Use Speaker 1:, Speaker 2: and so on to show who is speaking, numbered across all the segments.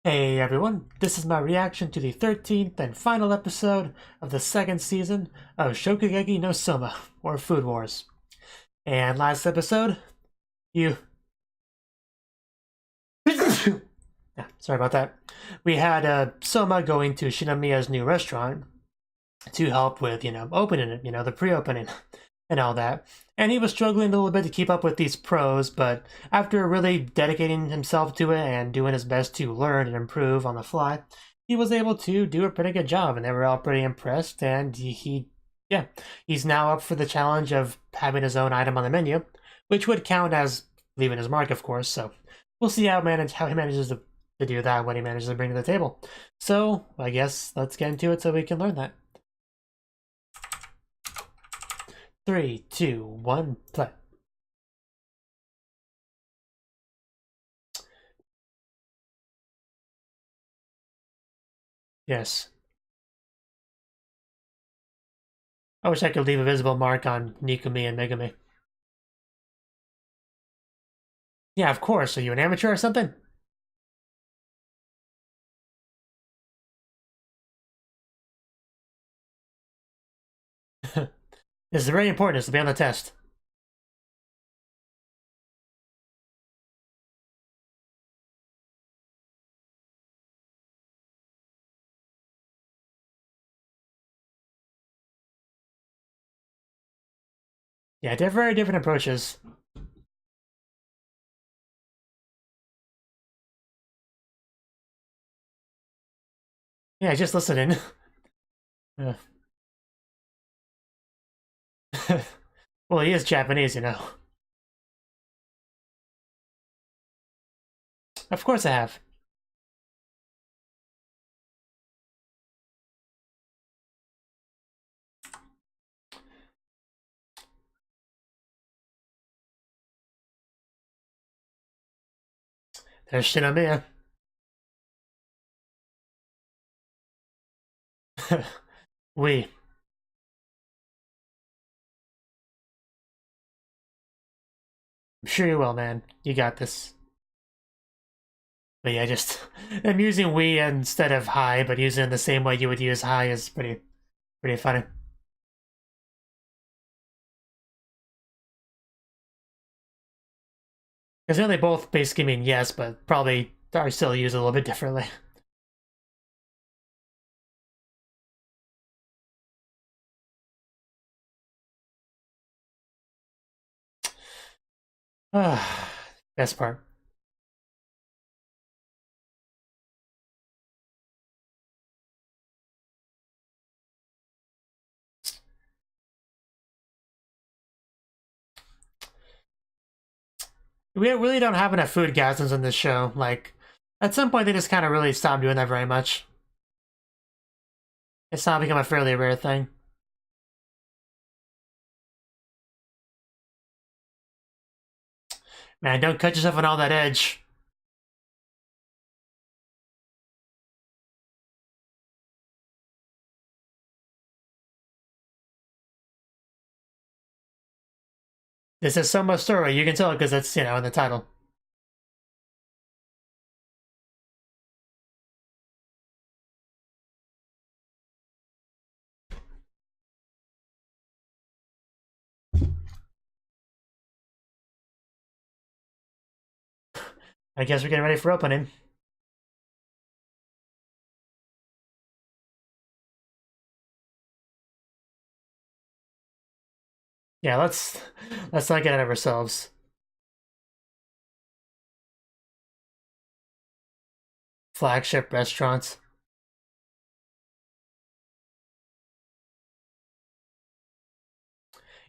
Speaker 1: Hey everyone, this is my reaction to the 13th and final episode of the second season of Shokugeki no Souma, or Food Wars. And last episode, you... sorry about that. We had Souma going to Shinomiya's new restaurant to help with, opening it, the pre-opening and all that. And he was struggling a little bit to keep up with these pros, but after really dedicating himself to it and doing his best to learn and improve on the fly, he was able to do a pretty good job, and they were all pretty impressed. And he's now up for the challenge of having his own item on the menu, which would count as leaving his mark, of course. So we'll see how he manages to do that, what he manages to bring to the table. So I guess let's get into it so we can learn that. 3, 2, 1, play. Yes. I wish I could leave a visible mark on Nikumi and Megumi. Yeah, of course. Are you an amateur or something? This is very important. This will be on the test. Yeah, they're very different approaches. Yeah, just listening. Well, he is Japanese, you know. Of course I have. There's Shinomiya. We. I'm sure you will, man. You got this. But yeah, just I'm using we instead of hi, but using it the same way you would use hi is pretty funny. Because they both basically mean yes, but probably are still used a little bit differently. Best part. We really don't have enough food gasms in this show. Like, at some point they just kind of really stopped doing that very much. It's now become a fairly rare thing. Man, don't cut yourself on all that edge. This is so much story, you can tell because it's, in the title. I guess we're getting ready for opening. Yeah, let's not get ahead of ourselves. Flagship restaurants.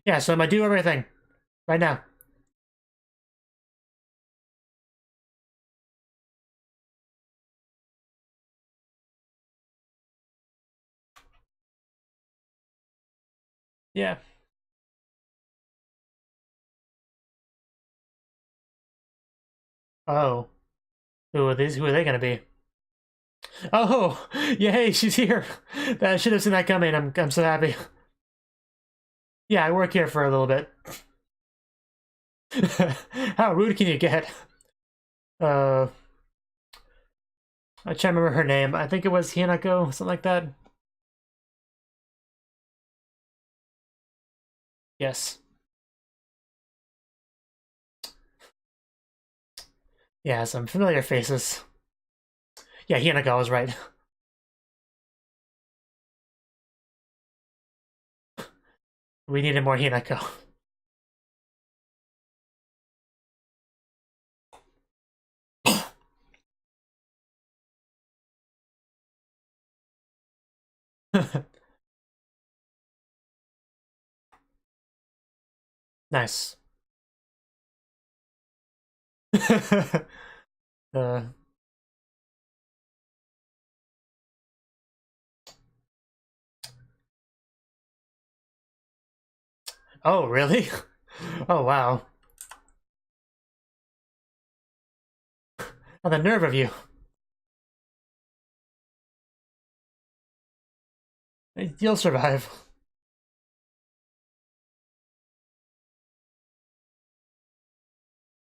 Speaker 1: Yeah, so I'm gonna do everything right now. Yeah. Oh. Who are these? Who are they gonna be? Oh, yay, she's here. I should have seen that coming. I'm so happy. Yeah, I work here for a little bit. How rude can you get? Uh, I can't remember her name. I think it was Hinako, something like that. Yes. Yeah, some familiar faces. Yeah, Hinako was right. We needed more Hinako. Nice. uh, oh, really? Oh, wow. Oh, the nerve of you. You'll survive.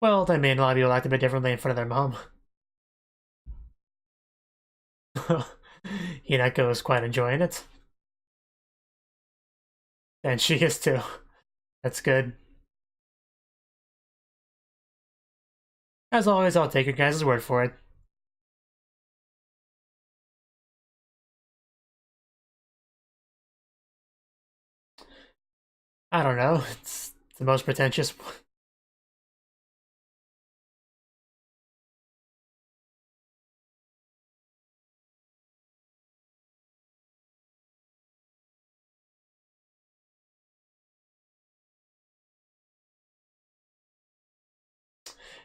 Speaker 1: Well, I mean, a lot of people act a bit differently in front of their mom. Hinako is quite enjoying it. And she is too. That's good. As always, I'll take your guys' word for it. I don't know. It's the most pretentious.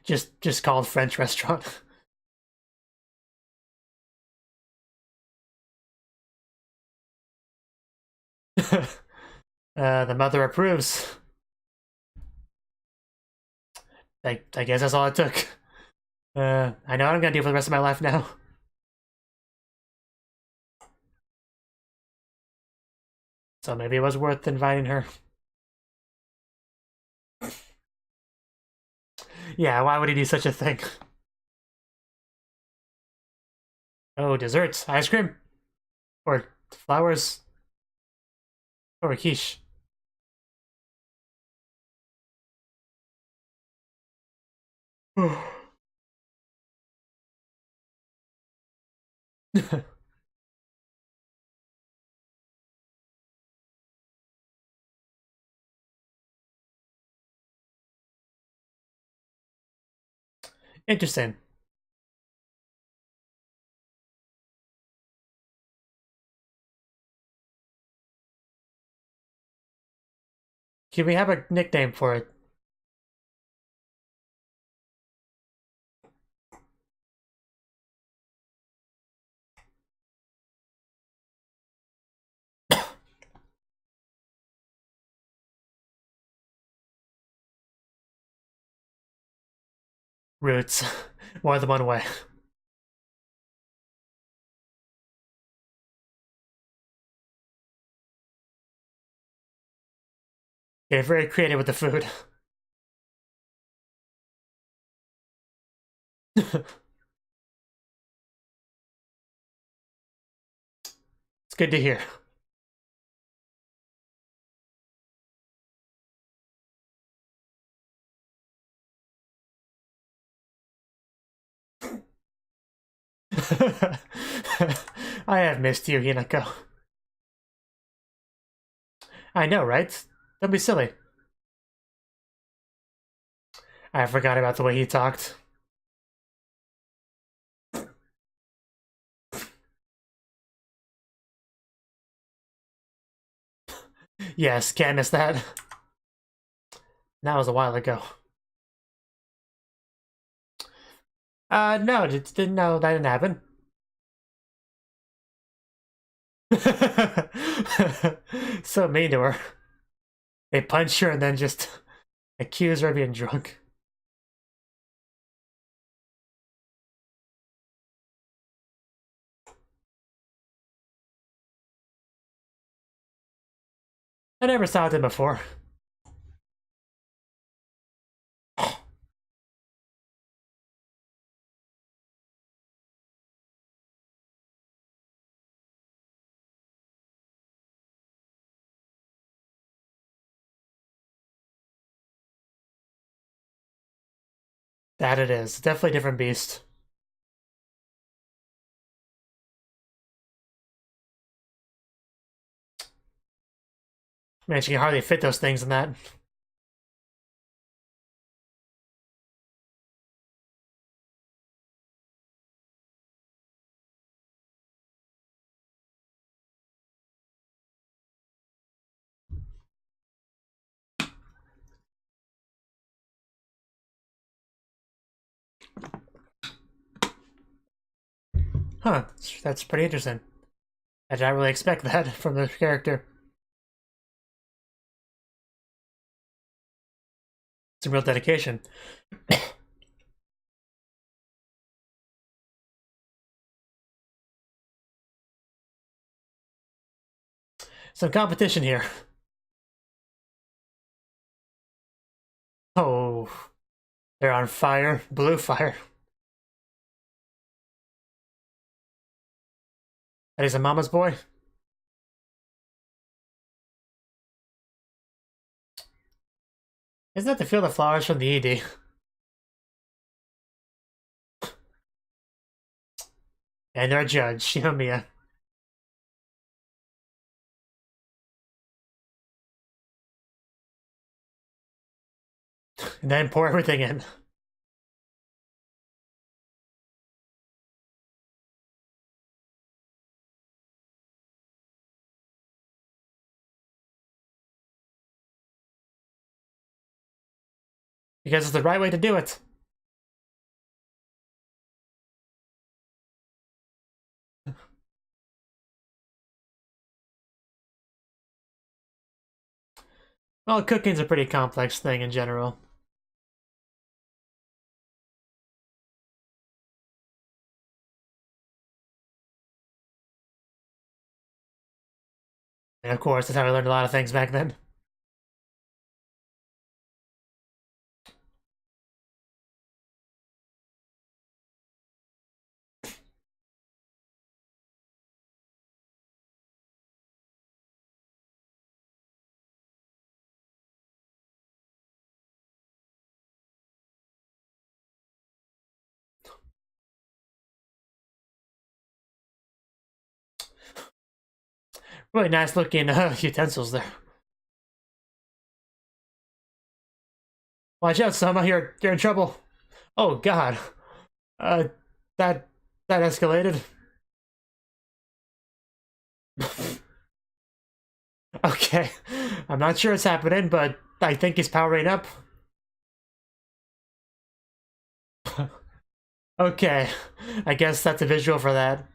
Speaker 1: Just called French restaurant. The mother approves. I guess that's all it took. I know what I'm gonna do for the rest of my life now. So maybe it was worth inviting her. Yeah, why would he do such a thing? Oh, desserts, ice cream, or flowers, or a quiche. Interesting. Can we have a nickname for it? Roots. More than one way. Get very creative with the food. It's good to hear. I have missed you, Hinako. I know, right? Don't be silly. I forgot about the way he talked. Yes, can't miss that. That was a while ago. No, didn't know that didn't happen. So mean to her. They punch her and then just accuse her of being drunk. I never saw it before. That it is. Definitely a different beast. Man, she can hardly fit those things in that. Huh, that's pretty interesting. I did not really expect that from the character. Some real dedication. Some competition here. Oh, they're on fire. Blue fire. That is a mama's boy. Isn't that the Field of Flowers from the ED? And they're a judge, Shinomiya. And then pour everything in. Because it's the right way to do it. Well, cooking's a pretty complex thing in general. And of course, that's how I learned a lot of things back then. Really nice looking utensils there. Watch out, Souma, you're in trouble. Oh god. Uh that escalated. Okay. I'm not sure what's happening, but I think he's powering up. Okay. I guess that's a visual for that.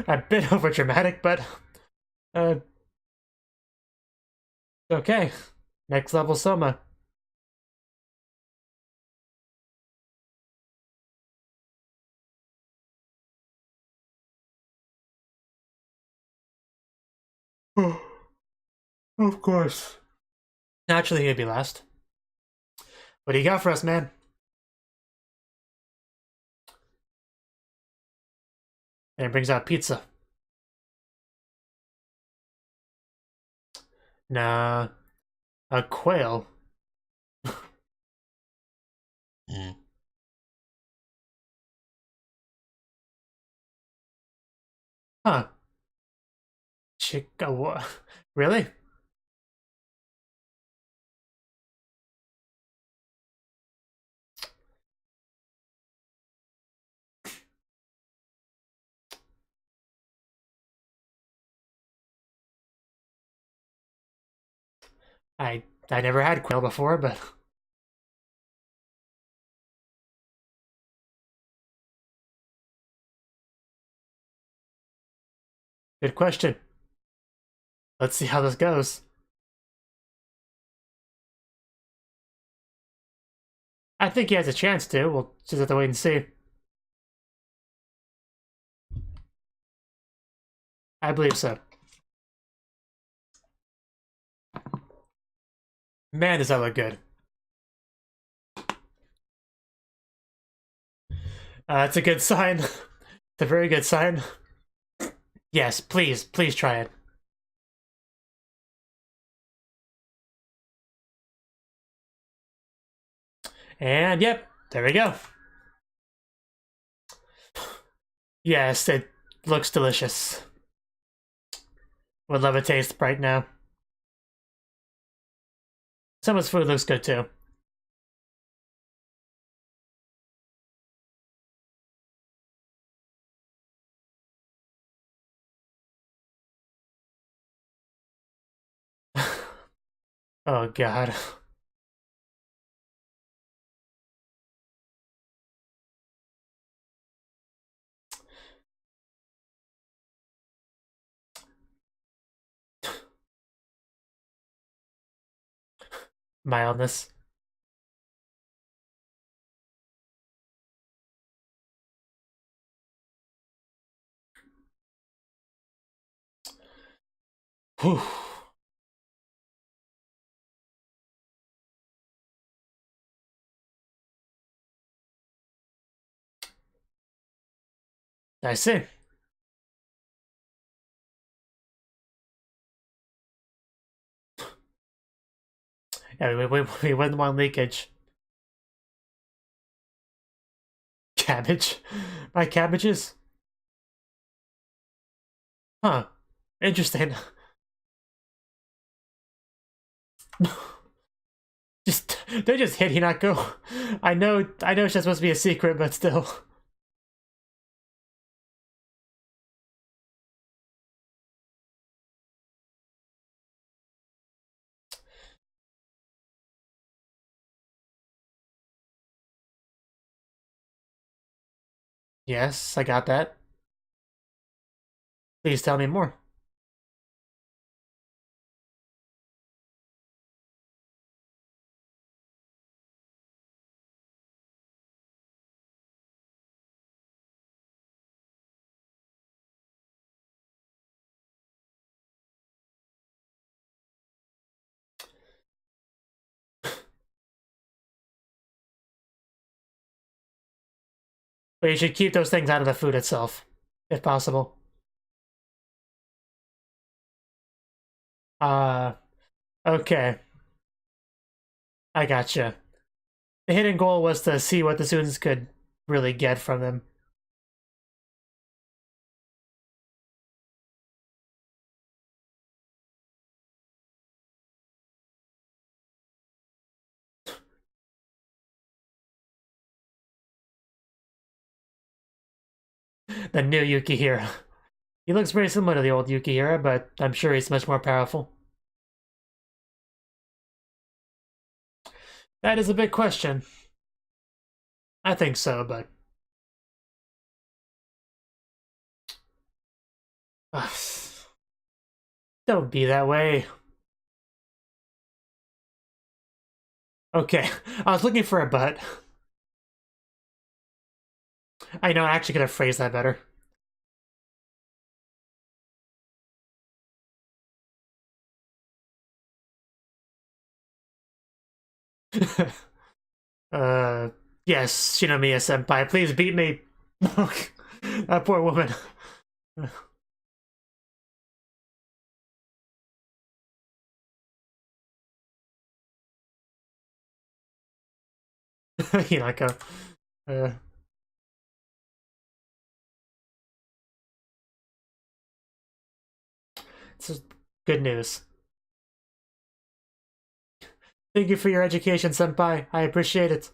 Speaker 1: A bit over dramatic, but okay. Next level Souma. Of course. Naturally, he'd be last. What do you got for us, man? And it brings out pizza. Nah. A quail. Huh. Chica, what? Really? I never had quail before, but good question. Let's see how this goes. I think he has a chance to. We'll just have to wait and see. I believe so. Man, does that look good. It's a good sign. It's a very good sign. Yes, please try it. And yep, there we go. Yes, it looks delicious. Would love a taste right now. Someone's food looks good too. Oh god. Mildness. Whew. I see. Yeah, we wouldn't want leakage. Cabbage? My cabbages? Huh. Interesting. They're just hit Hinako. I know it's just supposed to be a secret, but still. Yes, I got that. Please tell me more. But you should keep those things out of the food itself, if possible. Okay. I gotcha. The hidden goal was to see what the students could really get from them. The new Yukihira. He looks very similar to the old Yukihira, but I'm sure he's much more powerful. That is a big question. I think so, but... don't be that way. Okay, I was looking for a but. I know, I actually could have phrased that better. Yes, Shinomiya-senpai, please beat me. That poor woman. Hinako. Uh, it's good news. Thank you for your education, senpai. I appreciate it.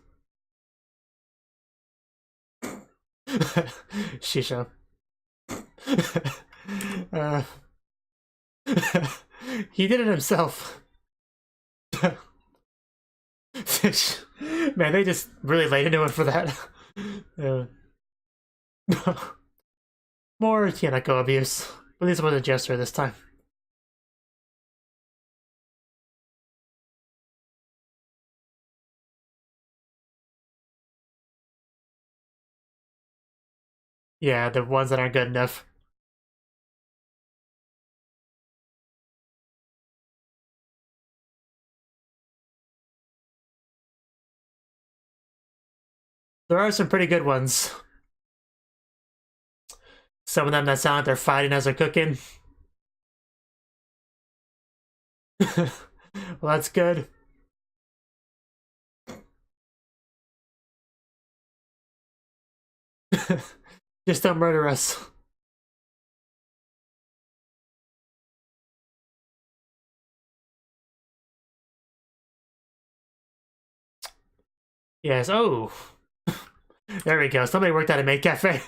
Speaker 1: Shisha. uh, he did it himself. Man, they just really laid into it for that. More Hinako abuse. At least it wasn't gesture this time. Yeah, the ones that aren't good enough. There are some pretty good ones. Some of them that sound like they're fighting as they're cooking. Well, that's good. Just don't murder us. Yes, oh. There we go. Somebody worked at a maid cafe.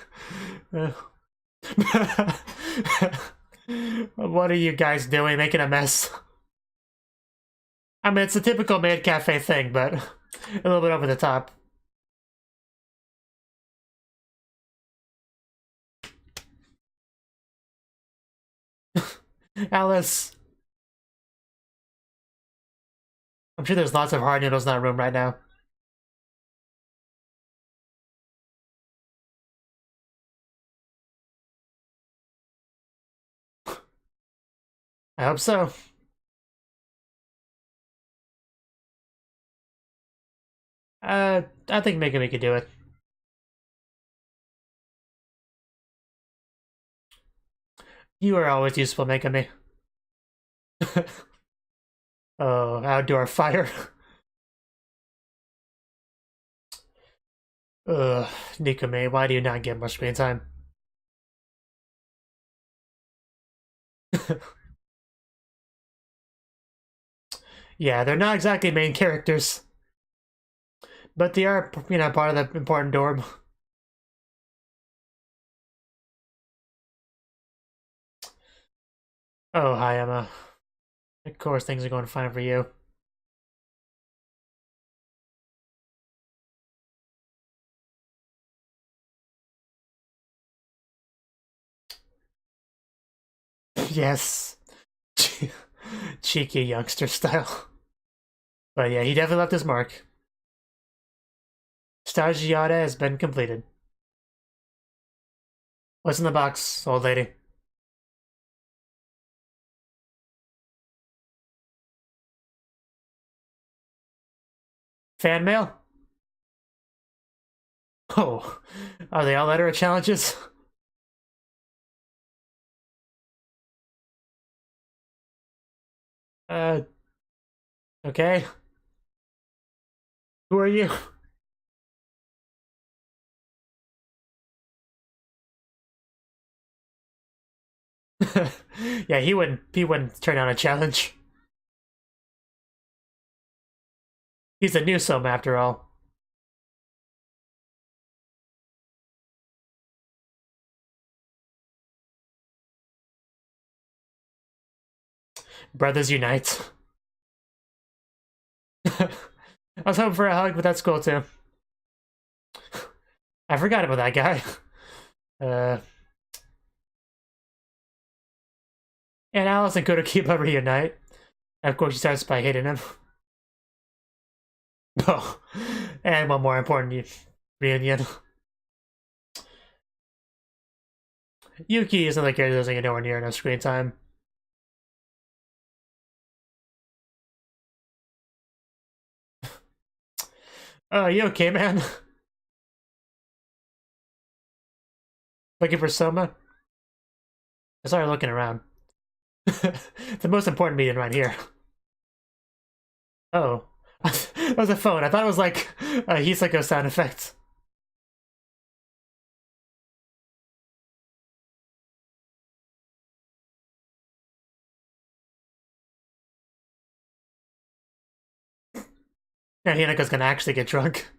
Speaker 1: What are you guys doing? Making a mess. I mean, it's a typical maid cafe thing, but a little bit over the top. Alice. I'm sure there's lots of hard noodles in that room right now. I hope so. I think Megami could do it. You are always useful, Megami. Oh, outdoor fire. Ugh, Nikome, why do you not get much screen time? Yeah, they're not exactly main characters. But they are, you know, part of the important dorm. Oh, hi, Emma. Of course, things are going fine for you. Yes. Cheeky youngster style. But yeah, he definitely left his mark. Stagiata has been completed. What's in the box, old lady? Fan mail? Oh, are they all letter challenges? Okay. Who are you? Yeah, he wouldn't turn down a challenge. He's a new Souma after all. Brothers unite. I was hoping for a hug, but that's cool too. I forgot about that guy. And Alice and Kurio keep reunite. And of course, she starts by hitting him. Oh, and one more important reunion. Yuki is another character that doesn't get nowhere near enough screen time. Oh, you okay, man? Looking for Souma? I started looking around. The most important meeting right here. Oh. That was a phone. I thought it was like a Hisako sound effect. And Hinako's gonna actually get drunk.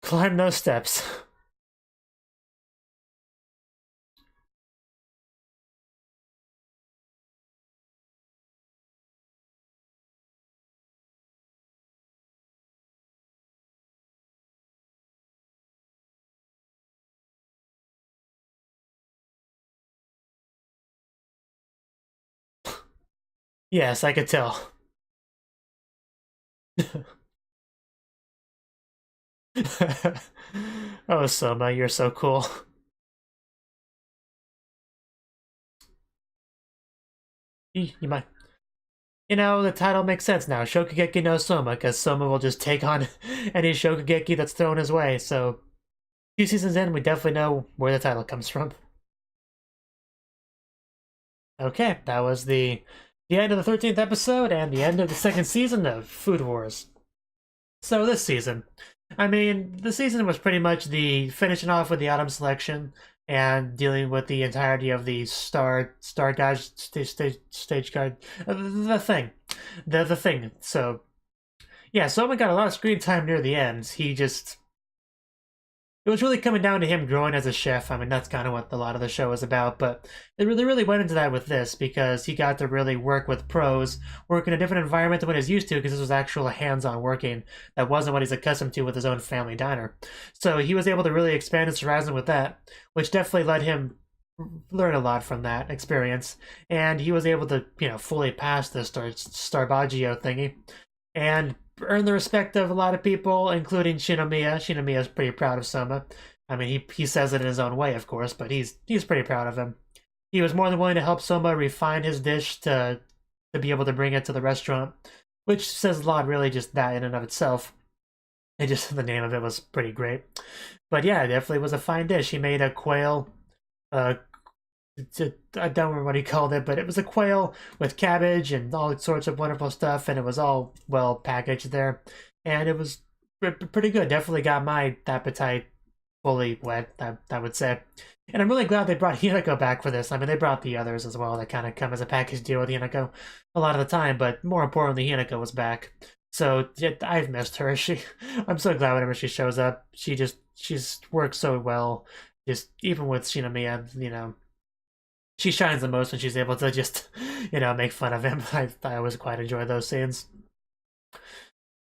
Speaker 1: Climb those steps. Yes, I could tell. Oh, Souma, you're so cool. You might. You know, the title makes sense now. Shokugeki no Souma, because Souma will just take on any Shokugeki that's thrown his way, so 2 seasons in, we definitely know where the title comes from. Okay, that was the end of the 13th episode and the end of the second season of Food Wars. So this season, I mean, the season was pretty much the finishing off with the autumn selection and dealing with the entirety of the star guide stage guide the thing. So yeah, Souma got a lot of screen time near the end. It was really coming down to him growing as a chef. I mean, that's kind of what a lot of the show is about, but they really went into that with this because he got to really work with pros, work in a different environment than what he's used to, because this was actual hands-on working. That wasn't what he's accustomed to with his own family diner. So he was able to really expand his horizon with that, which definitely let him learn a lot from that experience. And he was able to, fully pass the Starbaggio thingy and earn the respect of a lot of people, including Shinomiya. Shinomiya's pretty proud of Souma. I mean, he says it in his own way, of course, but he's pretty proud of him. He was more than willing to help Souma refine his dish to be able to bring it to the restaurant, which says a lot, really, just that in and of itself. And just the name of it was pretty great. But yeah, it definitely was a fine dish. He made a quail, I don't remember what he called it, but it was a quail with cabbage and all sorts of wonderful stuff, and it was all well packaged there, and it was pretty good. Definitely got my appetite fully wet, I would say. And I'm really glad they brought Hinako back for this. I mean, they brought the others as well that kind of come as a package deal with Hinako a lot of the time, but more importantly, Hinako was back. So I've missed her. I'm so glad whenever she shows up. She's worked so well. Just even with Shinomiya, she shines the most when she's able to just, make fun of him. I always quite enjoy those scenes.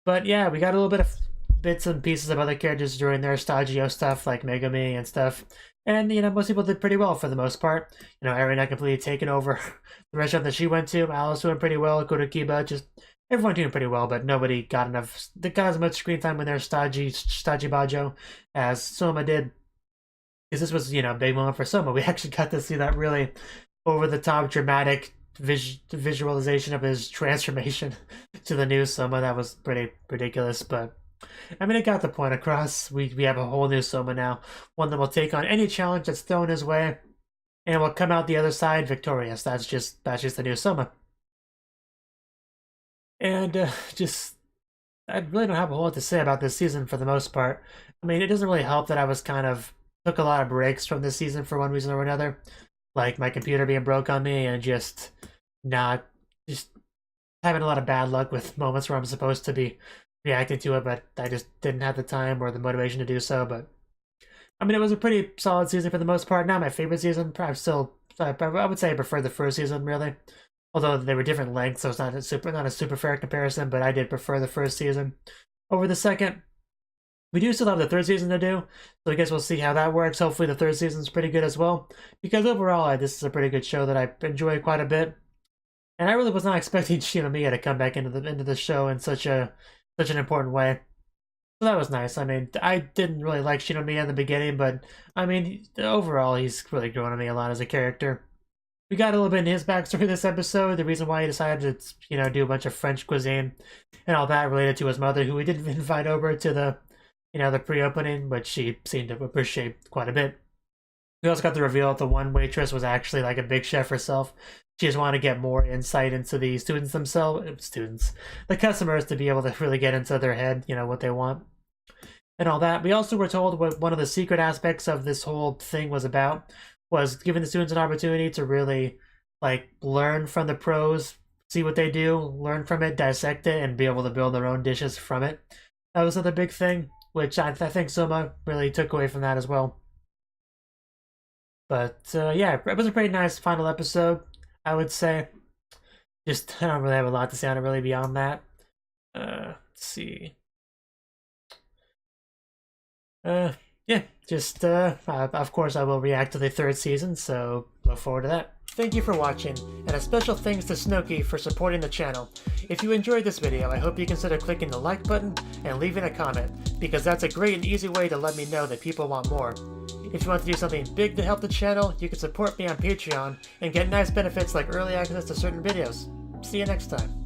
Speaker 1: But yeah, we got a little bit of bits and pieces of other characters during their Stagio stuff, like Megami and stuff. And, most people did pretty well for the most part. Erina completely taken over the restaurant that she went to. Alice doing pretty well. Kurokiba, just everyone doing pretty well, but nobody got as much screen time in their Stagibaggio as Souma did. Because this was, a big moment for Souma. We actually got to see that really over-the-top dramatic visualization of his transformation to the new Souma. That was pretty ridiculous, but I mean, it got the point across. We have a whole new Souma now, one that will take on any challenge that's thrown his way, and will come out the other side victorious. That's just the new Souma. And I really don't have a whole lot to say about this season for the most part. I mean, it doesn't really help that I was took a lot of breaks from this season for one reason or another, like my computer being broke on me and just having a lot of bad luck with moments where I'm supposed to be reacting to it, but I just didn't have the time or the motivation to do so. But I mean, it was a pretty solid season for the most part. Not my favorite season. I would say I prefer the first season, really. Although they were different lengths, so it's not a super fair comparison, but I did prefer the first season over the second. We do still have the third season to do, so I guess we'll see how that works. Hopefully the third season's pretty good as well, because overall this is a pretty good show that I enjoy quite a bit. And I really was not expecting Shinomiya to come back into the show in such an important way. So that was nice. I mean, I didn't really like Shinomiya in the beginning, but I mean, overall he's really grown on me a lot as a character. We got a little bit in his backstory this episode, the reason why he decided to, do a bunch of French cuisine and all that related to his mother, who we didn't invite over to the pre-opening, but she seemed to appreciate quite a bit. We also got the reveal that the one waitress was actually like a big chef herself. She just wanted to get more insight into the students themselves, the customers, to be able to really get into their head, what they want and all that. We also were told what one of the secret aspects of this whole thing was about, was giving the students an opportunity to really learn from the pros, see what they do, learn from it, dissect it, and be able to build their own dishes from it. That was another big thing, which I think Souma really took away from that as well. But yeah, it was a pretty nice final episode, I would say. Just, I don't really have a lot to say on it really beyond that. Let's see. Yeah, just, of course I will react to the third season, so look forward to that. Thank you for watching, and a special thanks to Cnouki for supporting the channel. If you enjoyed this video, I hope you consider clicking the like button and leaving a comment, because that's a great and easy way to let me know that people want more. If you want to do something big to help the channel, you can support me on Patreon and get nice benefits like early access to certain videos. See you next time.